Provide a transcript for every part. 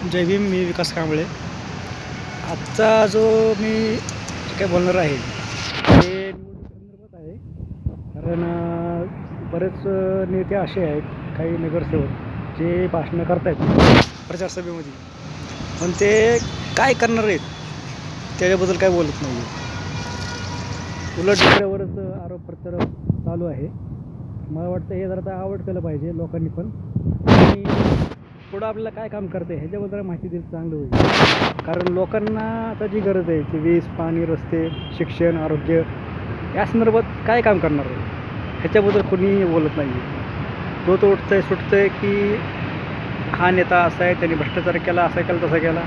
जय भीम. मी विकास कांबळे. आजचा जो मी काय बोलणार आहे ते निवडणुकीसंदर्भात आहे. कारण बरेच नेते असे आहेत, काही नगरसेवक जे भाषणं करतायत प्रचारसभेमध्ये, पण ते काय करणार आहेत त्याच्याबद्दल काय बोलत नाही. उलट दुसऱ्यावरच आरोप प्रत्यारोप चालू आहे. मला वाटतं हे जरा आवड केलं पाहिजे लोकांनी पण, आणि पुढं आपल्याला काय काम करते ह्याच्याबद्दल माहिती दिली चांगलं होईल. कारण लोकांना आता जी गरज आहे की वीज, पाणी, रस्ते, शिक्षण, आरोग्य या संदर्भात काय काम करणार आहे ह्याच्याबद्दल कोणी बोलत नाही आहे. तो उठतंय सुटतंय की हा नेता असा आहे, त्यांनी भ्रष्टाचार केला, असा केला, तसा केला.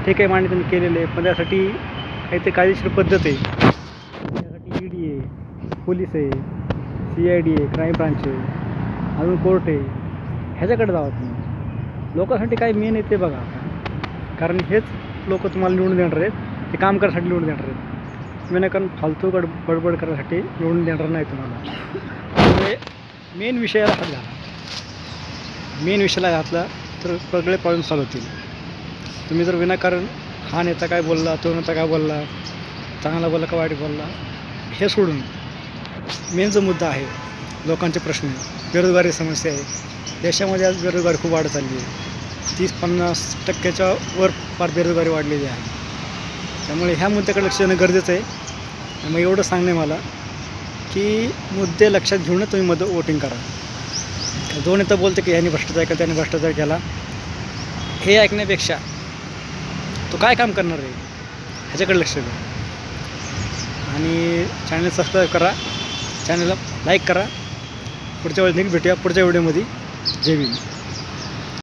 ठीक आहे, मान्य त्यांनी केलेलं आहे, पण त्यासाठी काही ते कायदेशीर पद्धत आहे. त्यासाठी ED आहे, पोलीस आहे, CID आहे, क्राईम ब्रांच आहे, अजून कोर्ट आहे. ह्याच्याकडे जावा तुम्ही. लोकांसाठी काय मेन आहे ते बघा. कारण हेच लोक तुम्हाला निवडून देणार आहेत, ते काम करण्यासाठी निवडून देणार आहेत. विनाकारण फालतू बडबड करण्यासाठी निवडून देणार नाही तुम्हाला. त्यामुळे मेन विषयाला हात घाला. मेन विषयाला घातला तर सगळे प्रॉब्लेम सॉल्व होतील. तुम्ही जर विनाकारण हा नेता काय बोलला, तो नेता काय बोलला, चांगला बोलला का वाईट बोलला, हे सोडून मेन जो मुद्दा आहे, लोकांचे प्रश्न, बेरोजगारी समस्या आहे. देशामध्ये आज बेरोजगारी खूप वाढत चालली आहे. 30-50% वर फार बेरोजगारी वाढलेली आहे. त्यामुळे ह्या मुद्द्याकडे लक्ष देणं गरजेचं आहे. मग एवढं सांगणे मला की मुद्दे लक्षात घेऊनच तुम्ही वोटिंग करा. दोन नेता बोलते की ह्याने भ्रष्टाचार केला, त्याने भ्रष्टाचार केला, हे ऐकण्यापेक्षा तो काय काम करणार आहे ह्याच्याकडे लक्ष द्या. आणि चॅनल सबस्क्राईब करा, चॅनलला लाईक करा. पुढच्या वेळेस भेटूया पुढच्या व्हिडिओमध्ये. जय भीम.